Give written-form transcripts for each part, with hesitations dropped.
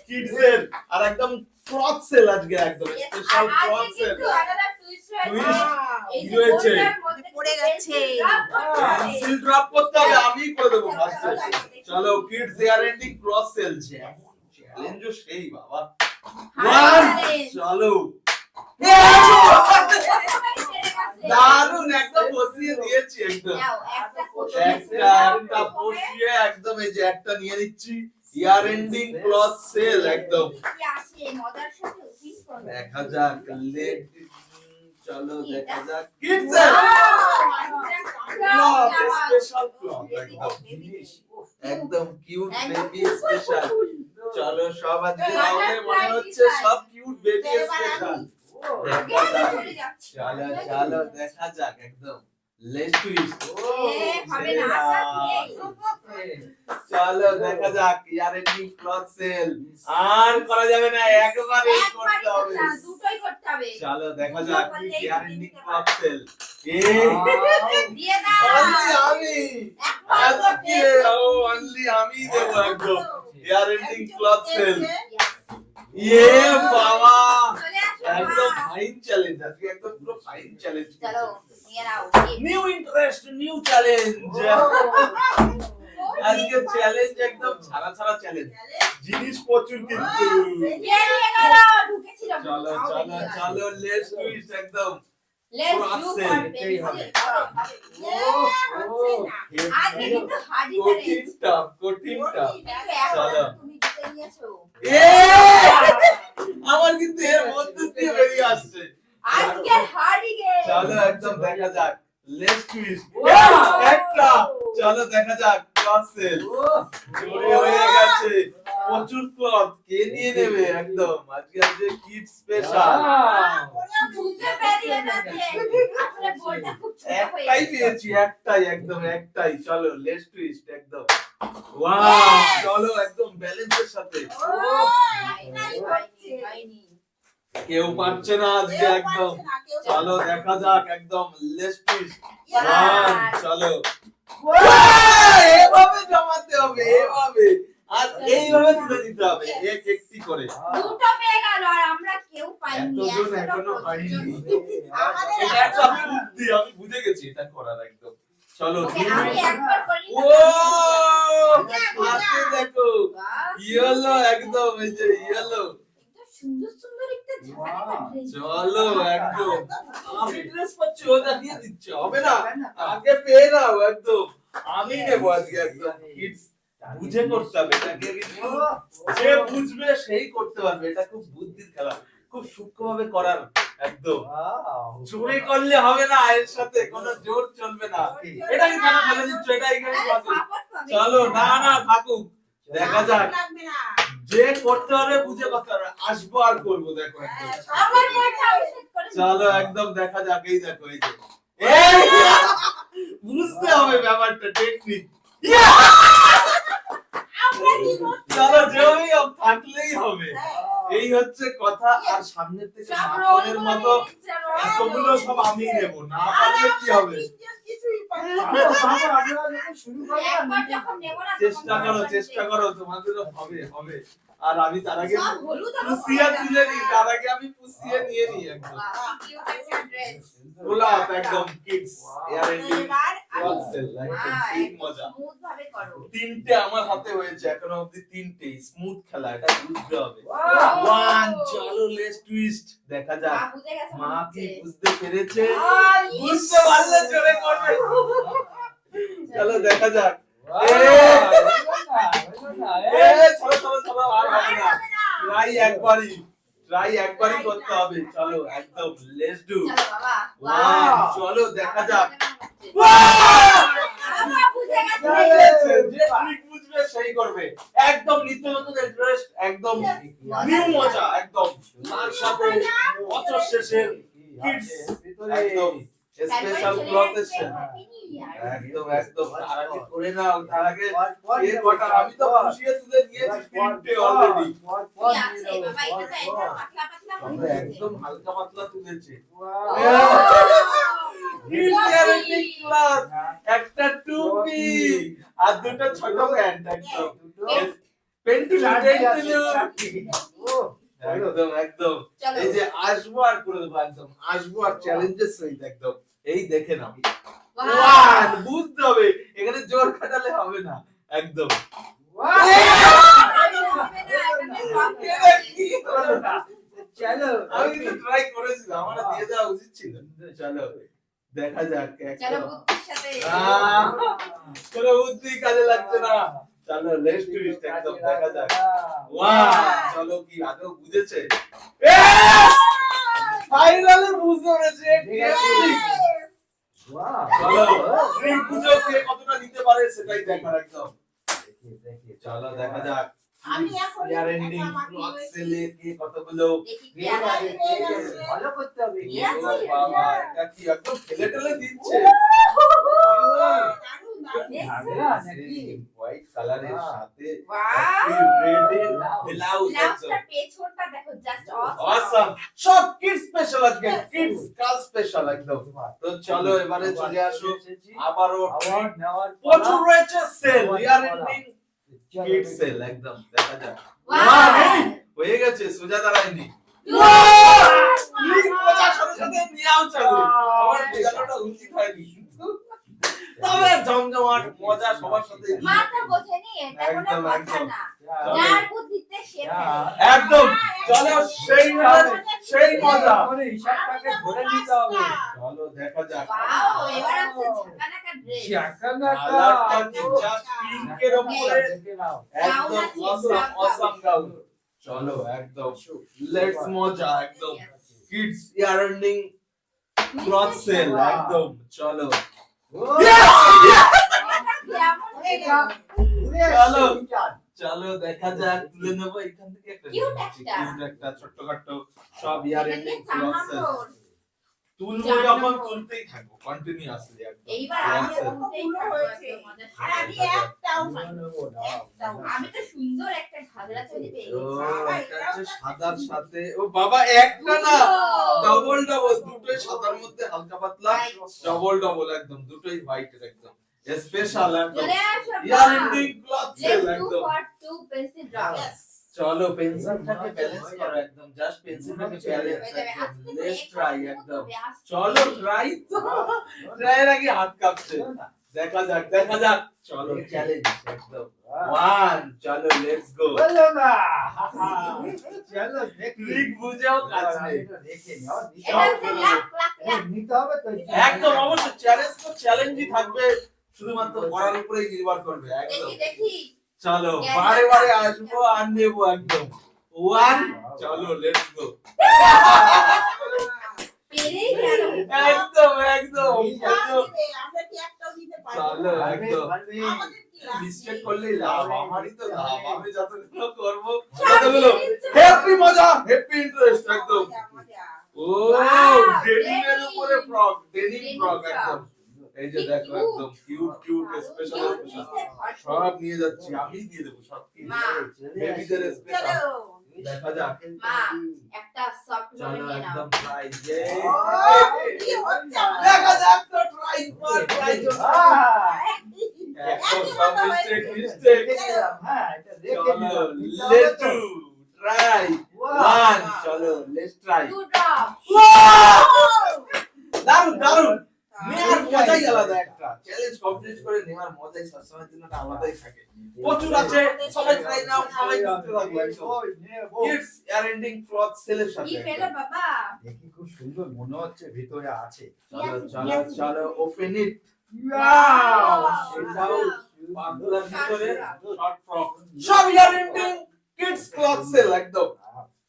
Kids এর আর একদম cross sell আজকে একদম স্পেশাল ক্রস সেল এই যে রয়েছে পড়ে গেছে পেন্সিল ড্রপ করতে হবে আমি করে দেবো ফার্স্টে চলো kids year ending cross sale challenge সেই বাবা ওয়ান চলো দারুন একদম বসিয়ে দিয়েছি একদম একটা বসিয়ে একদম এই যে একটা নিয়ে নিচ্ছি ইয়ার এন্ডিং ক্লথ সেল একদম দেখা যাক লেট চলো দেখা যাক কিডস স্পেশাল ক্লথ একদম কিউট বেবি স্পেশাল চলো সব আজকে তাহলে মনে হচ্ছে সব কিউট বেবি স্পেশাল চলো চলো দেখা যাক একদম লেটস টুইস্ট চলো দেখা যাক ইয়ার এন্ডিং ক্লথ সেল আর করা যাবে না একবারই করতে হবে দুটোই করতে হবে চলো দেখা যাক ইয়ার এন্ডিং ক্লথ সেল দিয়ে দাও আমি আজকে অনলি আমি দেবো একদম ইয়ার এন্ডিং ক্লথ সেল বাবা একদম ফাইন চ্যালেঞ্জ আজকে একদম পুরো ফাইন চ্যালেঞ্জ চলো নিয়ে নাও নিউ ইন্টারেস্ট নিউ চ্যালেঞ্জ আজকে চ্যালেঞ্জ একদম ছাড়া ছাড়া চ্যালেঞ্জ জিনিস প্রচুর কিন্তু ঢুকেছিল চলো চলো চলো লেটস টুইস্ট একদম লেটস ডু ফর আজকে কিন্তু হার্ডি কঠিন টাফ চলো তুমি জিতে নিয়েছো আমার কিন্তু এর মধ্যে দিয়ে বেরিয়ে আসছে আজকে হার্ডি গেম চলো একদম দেখা যাক লেটস টুইস্ট একটা চলো দেখা যাক ক্লথ সেল জোরে হয়ে গেছে প্রচুর ক্লথ কে নিয়ে নেবে একদম আজকে আছে কিড স্পেশাল বুঝতে পেরিয়ে যাচ্ছে আসলে বলটা খুব ছোট হয়ে একটাই পেয়েছি একটাই একদম একটাই চলো লেটস টুইস্ট একদম ওয়াও চলো একদম ব্যালেন্সের সাথে কেউ পারছে না আজকে একদম চলো দেখা যাক একদম লেটস টুইস্ট চলো এভাবে জমাতে হবে এভাবে আর এইভাবে তুলে দিতে হবে এক একটি করে দুটো পেয়ে গেল আর আমরা কেউ পাইনি এতজন এখনো হয়নি এটা একটা বুদ্ধি আমি বুঝে গেছি এটা করার একদম চলো আমি একবার করি ও হাতে দেখো ইয়েলো একদম এই যে ইয়েলো সুন্দর সুন্দর একটা ঝাড়া চলো একদম আমি ড্রেস পাচ্ছি ও দেখিয়ে দিচ্ছে হবে না আগে পেয়ে নাও একদম আমি নেবো আজকে একদম কিডস বুঝে করতে হবে এটাকে যে বুঝবে সেই করতে পারবে এটা খুব বুদ্ধির খেলা খুব সূক্ষ্মভাবে করার একদম চুরি করলে হবে না এর সাথে কোনো জোর চলবে না এটা কি কেন ফেলে দিচ্ছ এটা এখানে চলো না না থাকুক দেখা যাক যে করতে হবে বুঝে করতে হবে আসবো আর করবো দেখো আমার মনটা সেট করে চলো একদম দেখা যাক এই দেখো এই যে বুঝতে হবে ব্যাপারটা টেকনিক চলো যেই থাকলেই হবে এই হচ্ছে কথা আর সামনের থেকে মাখনের মতো এতগুলো সব আমি নেব না পারলে কি হবে চেষ্টা করো তোমাদেরও হবে হবে আর আমি তার আগে পুষিয়ে তুলে নিই তার আগে আমি পুষিয়ে নিয়ে নিই একদম গোলাপ একদম কিডস এয়ার এন্ডিং ক্লথসেল একদম ঠিক মজা তিনটে আমার হাতে হয়েছে এখনো অবধি তিনটে স্মুথ খেলা এটা বুঝতে হবে ওয়ান চলো লেটস টুইস্ট দেখা যাক মা কি বুঝতে পেরেছে বুঝতে পারলে জোরে করবে চলো দেখা যাক চলো আর হবে না ট্রাই একবারই করতে হবে চলো একদম লেটস ডু চলো দেখা যাক যে ট্রিক বুঝবে সেই করবে একদম নিত্য নতুন ইন্টারেস্ট একদম নিউ মজা একদম তার সাথে বছর শেষের কিডস একদম স্পেশাল ক্লথ এসেছে একদম একদম তার আগে করে নাও তার আগে এর কটা আমি তো খুশিয়ে তুলে নিয়েছি তিনটে অলরেডি আমরা একদম হালকা পাতলা তুলেছি একটা টুপি আর দুটো ছোট প্যান্ট একদম পেন্টু চারটে আছে, পেন্টু চারটে। ও, একদম একদম চলো এই যে আসবো আর করে দেবো একদম আসবো আর চ্যালেঞ্জের সহিত একদম এই দেখে নাও Wow! ওয়ান বুঝতে হবে এখানে জোর খাটালে হবে না একদম বাহ! এটা কি চলো না। চলো আমি কিন্তু ট্রাই করেছিলাম আমার দিয়ে দেওয়া উচিত ছিল চলো দেখা যাক চলো একদম বুদ্ধির সাথে কোনো বুদ্ধি কাজে লাগছে না চলো লেটস টুইস্ট একদম দেখা যাক ওয়াও চলো কি আদৌ বুঝেছে ফাইনালি বুঝতে পেরেছে বাহ! চলো এই পুজো কে কতটা নিতে পারে সেটাই দেখার একদম দেখি। চলো দেখা যাক আমি এখন ইয়ার এন্ডিং একটা বাকি ক্লথ রয়েছে। সেলে কে কতগুলো দেখি কি ঠিক আছে, আছে। ঠিক আছে, ভালো করতে হবে। কি আছে? ও বাবা এটা কি একদম ঠেলে ঠেলে দিচ্ছে দারুণ, দারুণ। হবে না নাকি? হোয়াইট কালারের Wow! সাথে রেড এর ব্লাউজ ব্লাউজটার পেছনটা দেখো জাস্ট অসাম সব কিডস স্পেশাল আজকে Yes, কিডস কাল স্পেশাল একদম তো চলো এবারে চলে আসো এসেছি। আবারও আবার নেওয়ার প্রচুর রয়েছে সেল আবার ইয়ার বলা। এন্ডিং চলো, কিডস সেল একদম দেখা যাক Wow! এই, হয়ে গেছে সোজা দাঁড়ায়নি মজার সাথে সাথে নিয়াও চালু আমার বোঝানোটা উচিত হয়নি তবে জমজমাট মজা সবার সাথে মাথা বোঝেনি এটা কোনো একদম, কথা একদম। না চলো। যার বুদ্ধিতে সে ফেলে। একদম চলো সেই সেই মজা করে হিসাবটাকে ধরে নিতে হবে। চলো দেখা যাক Wow! এবার আছে ঝাঁকানাকা ড্রেস ঝাঁকানাকা। কালারটা কি জাস্ট পিঙ্কের উপরে দেখে নাও। একদম অসাম অসাম গাউন চলো একদম লেটস মজা একদম kids year ending cloth sale একদম চলো ও, কেমন হয়ে এটা গেল? ঘুরে চলো। এসছে বিকাল। চলো দেখা যাক তুলে নেবো এখান থেকে একটা Cute নিচ্ছি। একটা। Cute একটা ছোট্টখাট্টো সব ইয়ার এটা এন্ডিং নিয়ে ক্লথ চার সেল নম্বর। তুলবো চার যখন নম্বর। তুলতেই থাকবো কন্টিনিউয়াসলি একদম এইবার Cloth আমি sale। বলতেই পুরো থাকবো হয়েছে। একদম মজার আর সাথে। আমি একটাও না, পাইনি। না, না, একটাও। না। আমি তো সুন্দর একটা ঘাগরা চলি পেয়ে ও গেছি। এটা হচ্ছে সাদার সাথে ও বাবা একটা না ডবল ডবল দুটোই সাদার মধ্যে হালকা পাতলা Right. ডবল ডবল একদম দুটোই হোয়াইটের একদম স্পেশাল একদম চলে আসো ইয়ার মা। Ending cloth Let's sale do একদম for two pencil drops. Yes. চলো পেন্সিলটাকে ব্যালেন্স করো একদম জাস্ট পেন্সিলটাকে ব্যালেন্স হয়ে যাবে। একদম আজকে তো লেটস এক ট্রাই হাতের একদম মতো ব্যস্ত। চলো ট্রাই তো ট্রাই এর আগে হাত কাঁপছে দেখা যাক চলো চ্যালেঞ্জ একদম ওয়ান চলো লেটস গো বলো না। চলো দেখি। ট্রিক বুঝেও কাজ নেই আমি তো দেখে নিই, আমার নিতে এটা হবে হচ্ছে তো। লাখ লাখ এ, লাখ। নিতে হবে তো। একদম অবশ্যই চ্যালেঞ্জ তো চ্যালেঞ্জই থাকবে শুধুমাত্র করার উপরেই নির্ভর করবে একদম দেখি দেখি। চলো Yes. বারে বারে আসবো আর নেবো একদম ওয়ান চলো লেটস গো পেরেই গেল। একদম একদম কাজ দিবে, আমরা কি একটাও দিতে পারবো চলো না? একদম আমাদের কি লাভ মিস্টেক নেই? করলেই লাভ আমারই তো লাভ আমি যতগুলো করবো সব ততগুলো নিয়ে নিচ্ছে। হ্যাপি মজা হ্যাপি ইন্টারেস্ট একদম মজা, মজা। ও Wow, ডেনিম এর denim. উপরে frock denim Denim frock frock. একদম এই যে কি দেখো cute. একদম cute cute special Cute special piece এর ভরপুর। সব নিয়ে যাচ্ছি আমি দিয়ে দেবো সব কি মা। বেবিদের স্পেশাল চলো। দেখা যাক মা, একটা সফট ভাবে চলো নিয়ে নাও। একদম ট্রাই যে ও, কি হচ্ছে আমার? দেখা যাক তো ট্রাই কর ট্রাই কর একদম সব একদম মিস্টেক হয়েছে। মিস্টেক দেখে নিলাম, হ্যাঁ, এটা দেখে চলো নিলাম। নিতে হবে লেটস তো। To try Wow. ওয়ান চলো লেটস ট্রাই Two drops. দারুন দারুন নেহার মজাই আলাদা একটা চ্যালেঞ্জ কমপ্লিট করে নেহার মজাই সবসময়ের জন্য একটা আলাদাই থাকে প্রচুর আছে সবাই ট্রাই নাও সবাই করতে থাকবো একদম ওই, নেবো। কিডস ইয়ার এন্ডিং ক্লথ সেলের কি সাথে পেলো বাবা? দেখি খুব সুন্দর মনে হচ্ছে ভিতরে আছে। চলো চলো চলো ওপেন ইট Wow. এটাও পাতলার ভিতরে Short শর্ট ফ্রক সব year ending kids cloth sale একদম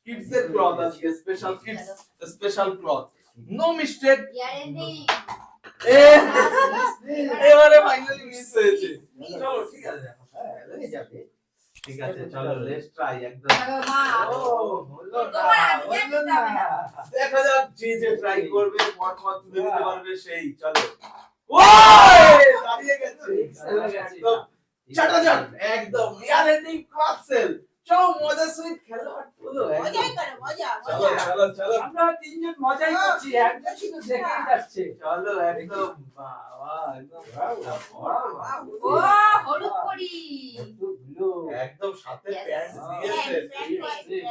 কিডস এর ক্লথ আছে special kids special cloth no mistake Year ending. এবারে ফাইনালি মিস হয়েছে চলো ঠিক আছে হ্যাঁ, হয়ে যাবে। ঠিক আছে চলো লেটস ট্রাই একদম দেখো মা। ও হলো না তোমার হাতে হলো দিতে না। হবে না। দেখা যাক যে ট্রাই করবে পট পট তুলে দিতে পারবে সেই চলো ওই দাঁড়িয়ে গেছে একদম চাটা যাক একদম ইয়ার এন্ডিং ক্লথ সেল চলো মজার সহিত খেলো আর তোলো মজাই করে, মজা, চলো মজা। চলো চলো আমরা তিনজন মজাই করছি, একজন শুধু দেখেই যাচ্ছে। চলো একদম বাহ বাহ একদম Wow, wow, Wow. ও হলুদ পরি। একটু blue. একদম সাথে Yes. Pant Ah. দিয়েছে Pant,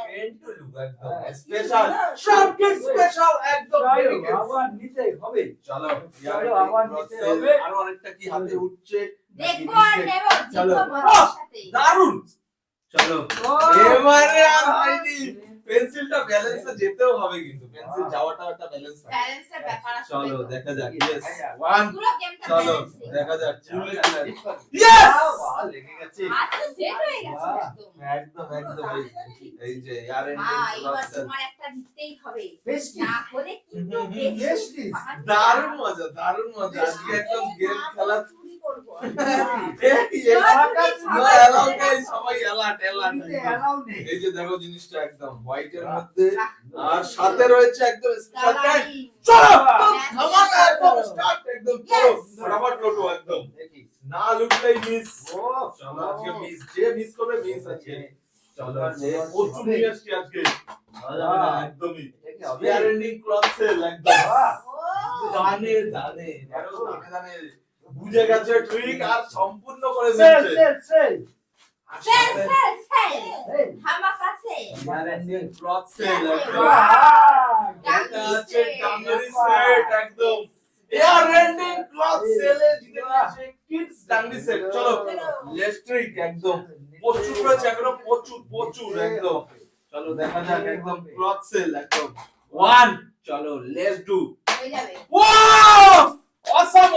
প্যান্ট টু লুক একদম Ah. স্পেশাল সব কিড স্পেশাল একদম চলো, very good. আবার নিতে হবে। চলো চলো, আবার নিতে হবে। আরো আরেকটা কি হাতে উঠছে নাকি দেখবো আর নিচে? নেব চলো। জিতবো মামার সাথে দারুন চলো Oh! এবারে আর হয়নি পেন্সিলটা ব্যালেন্সে যেতেও হবে কিন্তু পেন্সিল যাওয়াটা একটা ব্যালেন্স থাকে ব্যালেন্সের ব্যাপার আছে চলো তো। দেখা যাক Yes. ইয়েস 1 পুরো গেমটা চলো ব্যালেন্সিং দেখা যাক Yes! ইয়েস লেগে গেছে। হাত তো সেট হয়ে গেছে বাহ। একদম একদম এই যে ইয়ার মা এবার তোমার একটা দিতেই হবে Bestie! না হলে কিন্তু Bestie! দারুণ মজা আজকে একদম গেম খেলা চুরি করবো সবাই অ্যালার্ট নিতে allow নেই। এই যে দেখো জিনিসটা একদম হোয়াইটের মধ্যে আর সাথে রয়েছে একদম স্পেশাল প্যান্ট চলো ধামাকা একদম স্টার্ট একদম চলো ফটাফট লোটো একদম দেখি। না লুটলেই মিস Oh! চলো আজকে মিস যে মিস করবে মিস আছে চলো যে প্রচুর নিয়ে আসছি আজকে একদমই এটা কি হবে? ইয়ার এন্ডিং ক্লথ সেল একদম বাহ! দানে দানে দেখো দানে দানে বুঝে গেছে ট্রিক আর সম্পূর্ণ করে Sell, দিয়েছে sell, sell! Sale sale sale Hey! ধামাকা sale year ending cloth sale একদম Wow! এটা আছে ডাঙ্গরি সেট একদম ইয়ার এন্ডিং ক্লথ সেলে জিতে নিয়েছে কিডস ডাঙ্গরি সেট চলো ইলেকট্রিক একদম প্রচুর রয়েছে এখনো প্রচুর একদম চলো দেখা যাক একদম ক্লথ সেল একদম 1 চলো লেটস ডু হয়ে যাবে ওয়াও অসম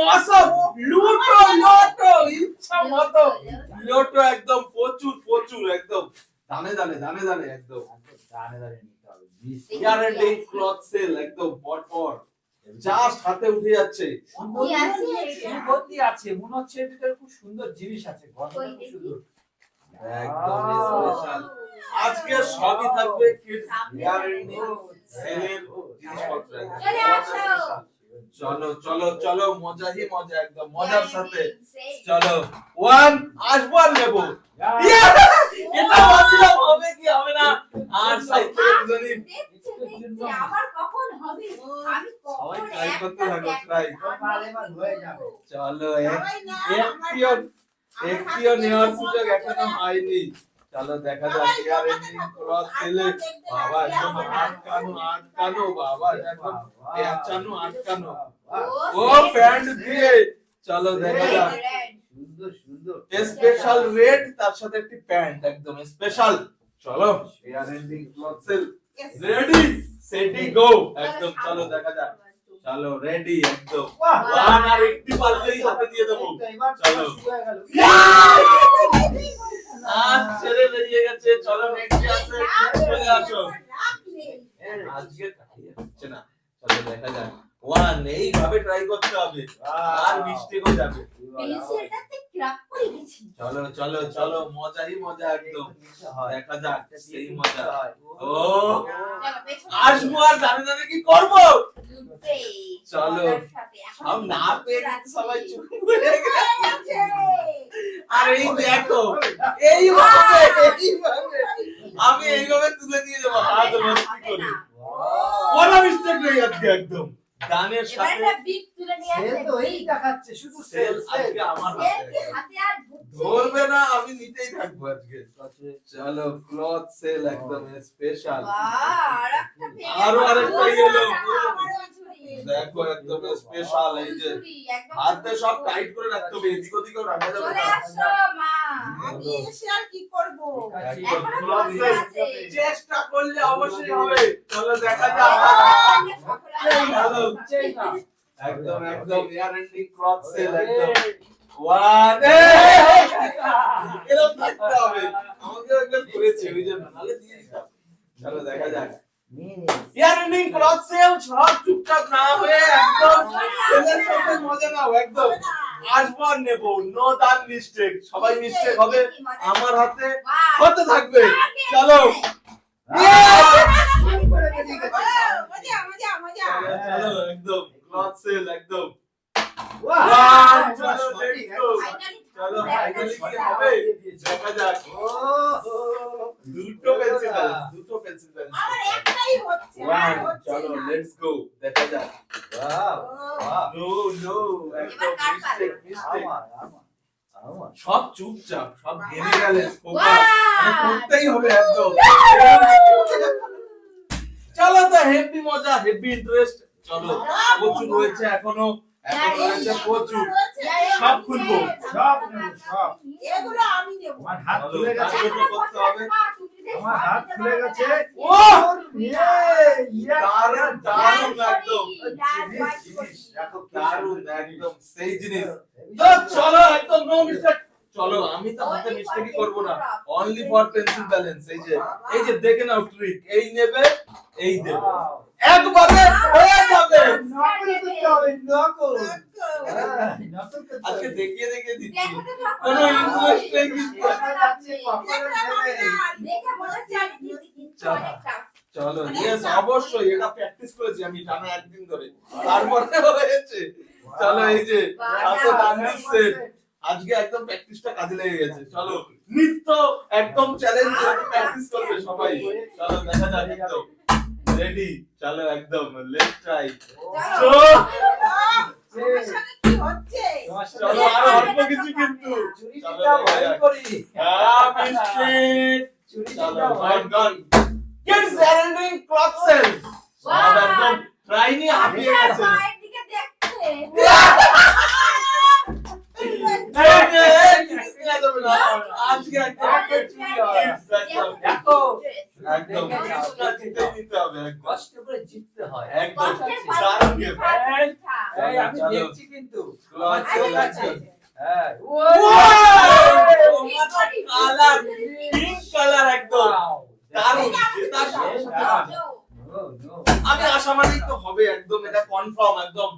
লুটো ইচ্ছা মতো লোটো একদম প্রচুর একদম দানে দানে একদম দানে দানে নিতে হবে। Bestie! গ্যারান্টি ক্লথ সেল একদম পর জাস্ট হাতে উঠে যাচ্ছে কি আছে সুগন্ধি আছে, মনে হচ্ছে এর ভিতরে খুব সুন্দর জিনিস আছে, গন্ধটা কই খুব দেখি? সুন্দর। একদম Wow! স্পেশাল আজকে সবই থাকবে কিডস গ্যারান্টি সেলের জিনিসপত্র একদম। চলে আসো। চলো মজা একদম মজার সাথে চলো 1 আসবো আর নেবো Yeah! এটা ভাবছিলাম হবে কি হবে না আর সাইকেল দুজনই দেখছি আবার কখন হবে আমি সবাই কখন try করতে থাকো, try। এবার হয়ে যাবে। চলো সবাই না, একটিও নেওয়ার সুযোগ এখনো হয়নি চলো দেখা যাক ইয়ার এন্ডিং ক্লথ সেলে বাবা একদম আটকানো বাবা একদম আটকানো ও প্যান্ট দিয়ে চলো দেখা যাক সুন্দর সুন্দর। স্পেশাল রেড তার সাথে একটি প্যান্ট একদম স্পেশাল চলো year ending cloth sale ready steady go একদম চলো দেখা যাক চলো রেডি একদম বাহ! ওয়ান আর একটি পারলেই হাতে দিয়ে দেবো এবার চলো। শুরু হয়ে গেল। আর ছেড়ে বেরিয়ে গেছে চলো নেক্সট আছে চলে আসো আজকে ট্রাই হচ্ছে না চলো দেখা যাক ওয়ান এইভাবে ট্রাই করতে হবে আর মিস্টেকও যাবে পেন্সিলটাতে ক্র্যাক করে গেছি চলো মজা একদম দেখা যাক সেই মজা ও চলো পেছনে আসবো আর জানে কি করবো লুটবে চলো। মজার সাথে। এখন সব না পেয়ে রাত্রি। সবাই চুপ করে গেছে আর এই দেখো এইভাবে আমি এইভাবে তুলে দিয়ে দেবো হাত ভর্তি করে কোনো মিস্টেক নেই আজকে একদম গানের এবার সাথে একটা বিট তুলে নিয়ে সেল আসবে তো এই দেখাচ্ছে, শুধু সেল সেল আজকে আমার সেলফি হাতে হাতে আর ধরছে। ধরবে না আমি নিতেই থাকবো আজকে চলো ক্লথ সেল একদম স্পেশাল বাহ, আর একটা পেয়ে আরো গেল। আরেকটা পুরো ইয়েলো। আমারও চুরি। দেখো একদম স্পেশাল এই যে চুরি, একদম হাতে সব টাইট করে রাখতে হবে এদিক ওদিকেও রাখা যাবে চলে না আসো মা আমি এসে আর কি করবো একদম এখনো ক্লথ বসে সেল আছে। চেষ্টা করলে অবশ্যই হবে চলো দেখা যাক ভালো। চেই না। একদম ইয়ার এন্ডিং ক্লথ সেল একদম ওয়ান এরকম থাকতে হবে আমাকে একবার করেছে ওই জন্য নালে দিয়ে দিতাম চলো দেখা যাক ইয়ার এন্ডিং ক্লথ সেল সব চুপচাপ না হয়ে একদম সেলের সাথে মজা নাও একদম আসবো আর নেবো নো দান মিস্টেক সবাই মিস্টেক হবে আমার হাতে হতে থাকবে চলো মজা চলো একদম ক্লথ সেল একদম Wow! চলো let's go। চলো ফাইনালি কি হবে দেখা যাক দুটো পেন্সিল আমার একটাই হচ্ছে ওয়ান হচ্ছে চলো না। লেটস গো দেখা যাক Wow! Wow! নো একদম এবার কার পালা? মিস্টেক আমার। সব চুপচাপ, সব ঘেমে গেলে Wow! করতেই হবে একদম। চলো তো হেভি মজা, হেভি ইন্টারেস্ট। চলো প্রচুর রয়েছে এখনো রয়েছে প্রচুর। সব খুলবো, সব নেবো, সব। এগুলো আমি নেব। আমার হাত খুলে তার গেছে, জন্য করতে হবে। আমার হাত খুলে গেছে। ও ইয়ে, ইয়ে, দারুণ দারুণ একদম জিনিস, দেখো কি দারুণ সুন্দর একদম জিনিস। সেই জিনিস। তো চলো একদম নো মিস্টেক। চলো আমি তো হাতে মিস্টেকই করব না, অনলি ফর পেন্সিল ব্যালেন্স। এই যে দেখে নাও ট্রিক, এই নেবে এই দেবে, Wow! একবারে হয়ে যাবে। নকল করতে হবে, নকল। হ্যাঁ, নকল করতে আজকে হবে। দেখিয়ে দেখিয়ে দিচ্ছি, কোনো ইন্টারেস্ট নেই কিন্তু। চলো ইয়েস অবশ্যই, এটা প্র্যাকটিস করেছি আমি টানা একদিন ধরে, তারপরে হয়েছে। চলো এই যে হাতে ডান্ডিস সেট, আজকে একদম প্র্যাকটিসটা কাজে লেগে গেছে। চলো নৃত্য একদম চ্যালেঞ্জ প্র্যাকটিস করবে সবাই। চলো দেখা যাক একদম রেডি। চলো একদম লেটস ট্রাই। আমার সাথে কি হচ্ছে? চলো আর অল্প কিছু কিন্তু। চলো চুরিটা ভয় করি। হ্যাঁ মিস্টেক। চলো গান গান কিডস আর্নিং ক্লক সেল সব একদম ট্রাই নিয়ে হাঁপিয়ে গেছে। আজকে দেখো, একদম জিতে নিতে হবে একদম। কষ্ট করে জিততে হয়। একদম দারুণ গেম। এই আমি চলো। দেখছি কিন্তু। ক্লক সেল আছে। হ্যাঁ। কালার পিঙ্ক কালার একদম দারুণ। জেতার সাথে সাথে নো, নো। আমি আশা মানেই তো হবে একদম, এটা কনফার্ম একদম।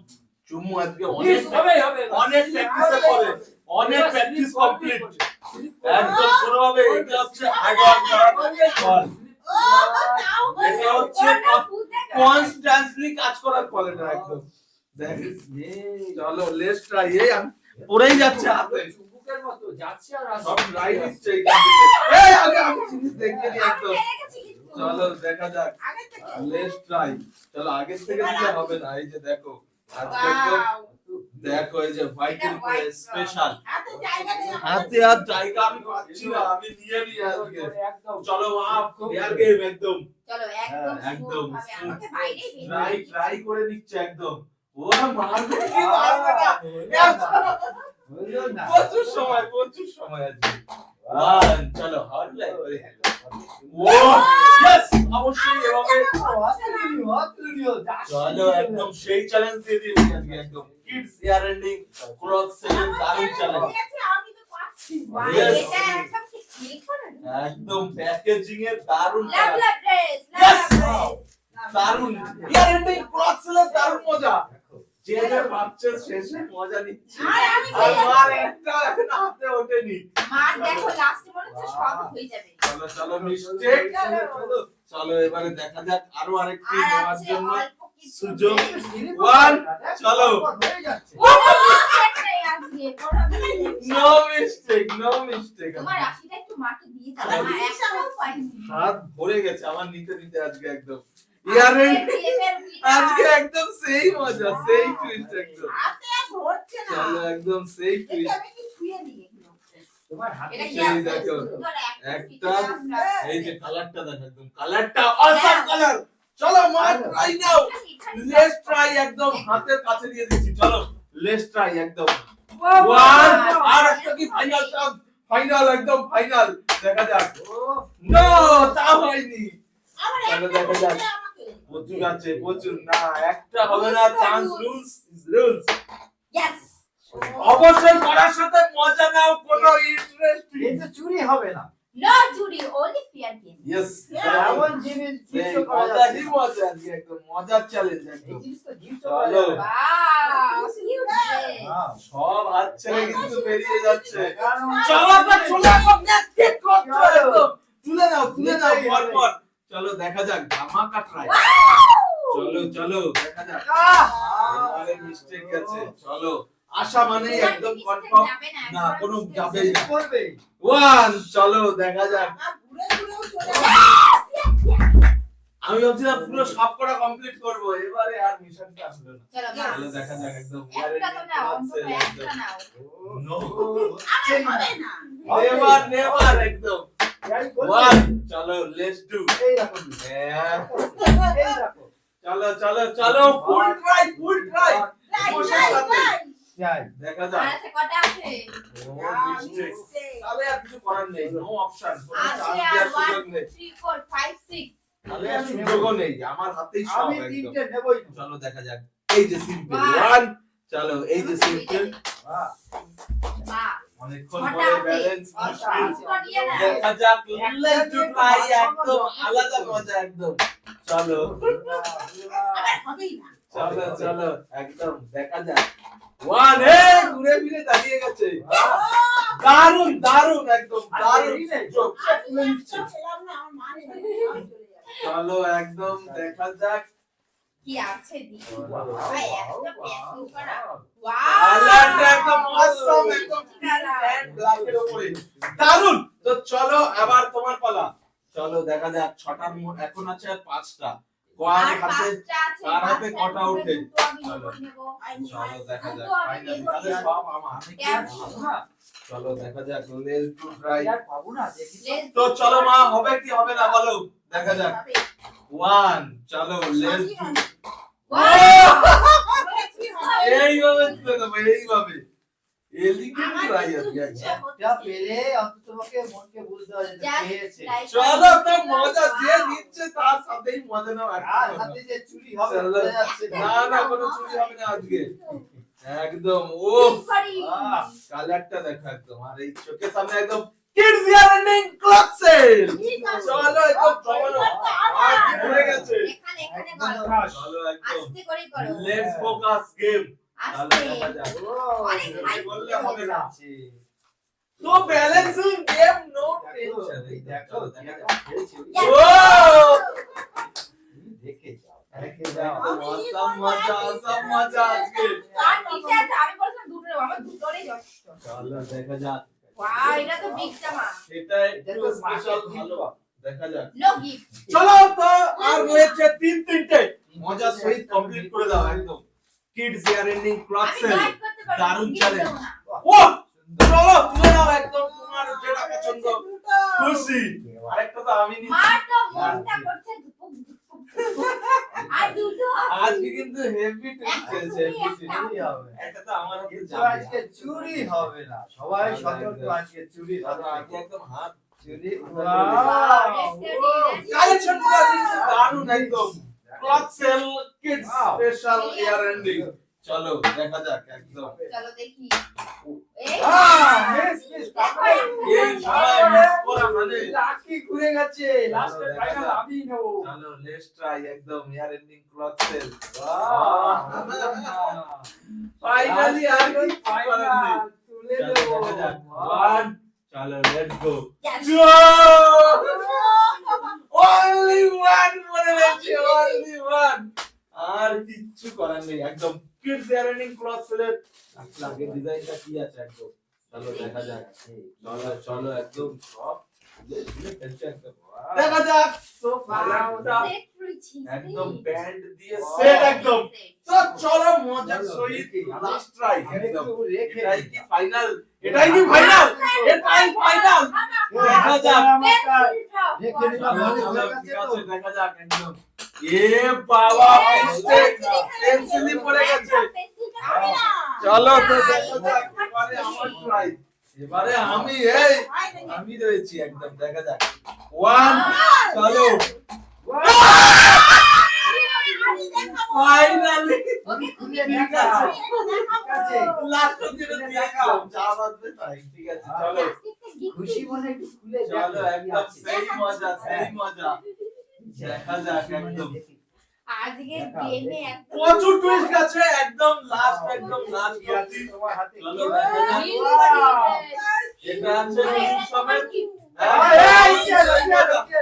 চুম্মু আজকে অনেক হবে, হবে। অনেক প্র্যাকটিসের পরে অনেক প্র্যাকটিস কমপ্লিট একদম কোনোভাবে। এটা হচ্ছে হার্ড ওয়ার্ক করার ফল, ও, তাও এটা হচ্ছে কনস্ট্যান্টলি কাজ করার ফল এটা একদম। দেখ চলো লেটস ট্রাই। এই আমি পড়েই যাচ্ছে হাতে, চুম্বকের মতো যাচ্ছে আর আসছে। সব ট্রাই দিচ্ছে এইখান থেকে। এই আমি জিনিস দেখতে নি একদম। চলো দেখা যাক, আগে থেকে। Let's try. চলো আগের থেকে দিলে হবে না। এই যে দেখো আজকে একদম দেখো এই যে হোয়াইটের উপরে স্পেশাল। হাতে জায়গা নেই আমার। হাতে আর জায়গা আমি পাচ্ছি না, আমি নিয়ে নি আজকে। একদম। চলো আপ ফেয়ার গেম একদম চলো একদম একদম smooth ভাবে আমাকে বাইরে ট্রাই করে নিচ্ছে একদম। ওরা মারবে কি মারবে না, হলো না। প্রচুর সময় আছে। ওয়ান চলো হারলে ও ইয়েস অবশ্যই এভাবে। চলো একদম সেই চ্যালেঞ্জ দিয়ে দিয়েছি আজকে একদম। Kids year ending cross sale দারুণ চ্যালেঞ্জ দেখেছি, আমি তো পাচ্ছি। Yes. এটা একদম ঠিক ক্লিক করে একদম প্যাকেজিং এর দারুণ লাভ colour। লাভ ড্রেস Yes! লাভ দারুণ ইয়ার এন্ডিং ক্রস সেলের দারুণ মজা। যে যে বাচ্চা শেষে মজা নিচ্ছে, আর আমি আর সেই- মার একটা এখন হাতে ওঠেনি। মার দেখো লাস্টে মনে হচ্ছে সব হয়ে যাবে চলো চলো মিস্টেক। চলো এবারে দেখা যাক আরো আরেকটি আর দেওয়ার আছে জন্য অল্প কিছু সুযোগ। dress। ওয়ান চলো হয়ে যাচ্ছে। কোনো mistake নেই আজকে, কোনো mistake নেই। No mistake. তোমার রাশিটা একটু মাকে দিয়ে দাও, মা একটাও পাইনি। হাত ভরে গেছে আমার নিতে নিতে আজকে একদম। ইয়ার এন্ড আজকে একদম সেই মজা, সেই টুইস্ট একদম। হাতে আর ধরছে না। চলো একদম সেই দেখি টুইস্ট। আমি কি ছুঁয়ে দিই এগুলো। তোমার হাতে এটা কি সেই আছে? দেখো। সুন্দর একটা, একটা এই যে কালারটা দেখো একদম, কালারটা অসাম কালার। চলো মার ট্রাই নাও, লেটস ট্রাই একদম হাতের কাছে দিয়ে দিচ্ছি। চলো লেটস ট্রাই একদম। ওয়ান আর একটা কি ফাইনাল চান্স, ফাইনাল একদম ফাইনাল। দেখা যাক। নো তা হয়নি। আমার চলো একটা দেখা যাক। দিলে আমাকে। প্রচুর আছে প্রচুর, না একটা হবে না। Chance rules is rules. Yes অবশ্যই করার সাথে মজা নাও, কোনো ইন্টারেস্ট এই তো চুরি হবে না। নো চুরি only fair game ইয়েস এমন জিনিস জিততে করা মজারই যাচ্ছে। মজা আজকে একদম মজার চ্যালেঞ্জ এই একদম। জিনিসটা জিততে চলো। করা যাবে। ওয়াও কিউট ড্রেস হ্যাঁ। সব হাত ছেড়ে কিন্তু বেরিয়ে যাচ্ছে। কারণ চলো তো চলে আসো, ঠিক করছো একদম। তুলে নাও নিতেই হবে। পর। চলো দেখা যাক ধামাকা ট্রাই। চলো চলো দেখা যাক। আরে মিস্টেক গেছে। চলো আশা মানে একদম কনফার্ম না, কোনো যাবেই না। করবে। ওয়ান চলো দেখা যাক। আমার ঘুরে ঘুরেও চলে আসে। আমি ভাবছিলাম পুরো সব করা কমপ্লিট করব, এবারে আর মিশনটা আসলো না। চলো মা চলো দেখা যাক একদম একটা তো নাও অন্তত একটা নাও নো আমার হবে না। নেভার নেভার একদম ওয়ান। চলো লেটস ডু। এই দেখো এই দেখো চলো চলো চলো ফুল ট্রাই লাই, বসে লাই, সাথে। লাই। যাই দেখা আর যাক। আছে কটা আছে ও Ah, মিস্টেক। mistake. তাহলে আর কিছু করার নেই, নো অপশন, কোনো আছে চান্স আর দেওয়ার 1 সুযোগ নেই। 2 3 4 5 6 তাহলে আর সুযোগও নেই, আমার হাতেই সব আমি একদম। তিনটে নেবই না। চলো দেখা যাক। এই যে সিম্পল বাহ। ওয়ান, চলো এই যে সিম্পল, বাহ, বাহ অনেকক্ষণ ছটা পরে আছে। ব্যালেন্স মুশকিল। আচ্ছা নিয়ে না দেখা যাক লেটস ডু ট্রাই, একদম আলাদা মজা একদম। চলো আমার হবেই না। চলো চলো একদম দেখা যাক। ওয়ান, এ ঘুরে ফিরে দাঁড়িয়ে গেছে। দারুন দারুন একদম দারুন সুযোগ। আমি একটা পেলাম না, আমার মান সম্মান সব চলে যাবে। চলো একদম দেখা যাক। কি আছে দি বাহ, ভাই বাহ, একটা প্যাকিং করা বাহ। কালারটা একদম ওয়াও awesome, একদম ব্ল্যাক ব্ল্যাকের উপরে দারুন। তো চলো এবার তোমার পালা। চলো দেখা যাক ছটার এখন আছে আর পাঁচটা। কোয়ার আর হাতে পাঁচটা আছে কার হাতে পাঁচটার কটা মধ্যে ওঠে? দুটো আমি চলো। নেব চলো দেখা যাক দুটো আমি ফাইনালি নেব। তাহলে সব আমার। কেন? চলো দেখা যাক লেটস ডু ট্রাই। আর পাবো না, দেখি তো। Let's তো do চলো it. মা, হবে কি হবে না বলো, দেখা যাক। হবে। ওয়ান, চলো লেটস ডু। Wow! বলেছি হবে। এইভাবে তুলে দেবো, এইভাবে এলিগেন্ট আমার ট্রাই কিন্তু আছে ইচ্ছে একদম। হচ্ছে। যা পেলে অন্তত তোমাকে মনকে বুঝতে হবে যে Just পেয়েছে। like চলো তো that. মজা যে নিচ্ছে তার সাথেই মজা নাও আর একদম। হাতে যে চুরি হবে চলো। বোঝা যাচ্ছে না। না না কোনো চুরি হবে না আজকে একদম। ও Sorry. কালারটা দেখো একদম, আর এই চোখের সামনে একদম kids year ending clock sale. ঠিক আছে। চলো একদম জমানো আর কি পড়ে গেছে। এখানে করো। চলো একদম আস্তে করে করো। Let's focus game. চলো আস্তে। দেখা যাক। ও, অনেক হাই বললে হবে না। যাচ্ছে। তো ব্যালেন্সিং গেম, নো দেখো, টেনশন। এই দেখো, চলো দেখা যাক। খেলছি। Yes. ও তুমি দেখে যাও, দেখে যাও। সব মজা সব মজা আজকে। আর নিচে আছে, আমি বলছিলাম দুটো নেবো, আমার দুটোরই যথেষ্ট। চলো দেখা যাক। Wow, এটা তো বিগ জামা। এটা একটু স্পেশাল ভালো, দেখা যাক। No gift. চলো তো আর রয়েছে তিনটে মজা সহিত কমপ্লিট করে দাও একদম। কিডস ইয়ার এন্ডিং ক্লক আমি সেল। গাইড করতে পারবো। দারুণ gift challenge। দেবো না। ও চলো তুলে নাও একদম তোমার যেটা পছন্দ। দুটো। খুশি। আরেকটা তো আমি নিচ্ছি। মার তো মনটা করছে ধুপুক ধুপুক ধুপুক। আর দুটো। আজকে কিন্তু হেভি টেস্ট হয়েছে। একটা। চুরি হবে। একটা তো আমার হাতে কিন্তু যাবে। আজকে চুরি হবে না, সবাই সতর্ক, আজকে চুরি হবে না। আজকে একদম হাত চুরি কালেকশন গুলো দিচ্ছে দারুণ একদম। Clock sale kids Wow. Special year ending. চলো দেখা যাক একদম। চলো দেখি। এই মিস এই সবাই মিস করা মানে। লাকি ঘুরে গেছে, লাস্টের দেখা ফাইনাল যাক। আমি নেব। চলো লেটস ট্রাই একদম ইয়ার এন্ডিং ক্লক সেল। বাহ! ফাইনালি আর কি ফাইনাল করার নেই। তুলে চলো দেবো। দেখা যাক। ওয়ান, চলো let's go. Yes. Only one মনে হচ্ছে, অনলি ওয়ান। আর কিচ্ছু করার নেই একদম। কিডস ইয়ার এন্ডিং ক্লক সেলের লাগে ডিজাইনটা কি আছে একদম। চলো দেখা যাক। চলো চলো একদম সব ফেলছে একদম। দেখা যাক। তো ফাইনালটা Set রয়েছে, একদম set. ব্যান্ড দিয়ে সেট একদম। Set. তো চলো মজার সহিত লাস্ট ট্রাই একদম। একটু রেখে এটাই কি ফাইনাল? এটাই কি ফাইনাল? এটাই ফাইনাল। দেখা যাক। আমারটা Pencil drop. রেখে দিলাম। চলো, চলো, ঠিক আছে, দেখা যাক একদম। এ বাবা মিস্টেক, পেন্সিলই পড়ে গেছে। আমি না। চলো তো দেখা যাক, এবারে আমার ট্রাই। এবারে আমি আমি রয়েছি একদম, দেখা যাক। ওয়ান, চলো আমি দেখাবো। ফাইনালি ওকে তুমি খুলে দেখো। দেখা। দেখাবো। আছে। লাস্ট অবধি দেখালাম, যা বাদবে তাই। ঠিক আছে, চলো প্লাস্টিকটা gift খুশি মনে একটু খুলে চলো দেখো কি একদম আছে। সেই মজা, সেই মজা। দেখা যাক একদম। আজকের গেমে একদম প্রচুর টুইস্ট আছে একদম, লাস্ট একদম লাস্ট ইয়াতি। তোমার হাতে চলো দেখা যাক। Real করে দিবে। এটা আছে এটা সমেত। gift। হ্যাঁ, এই, এই, এই, এই, এই, এই,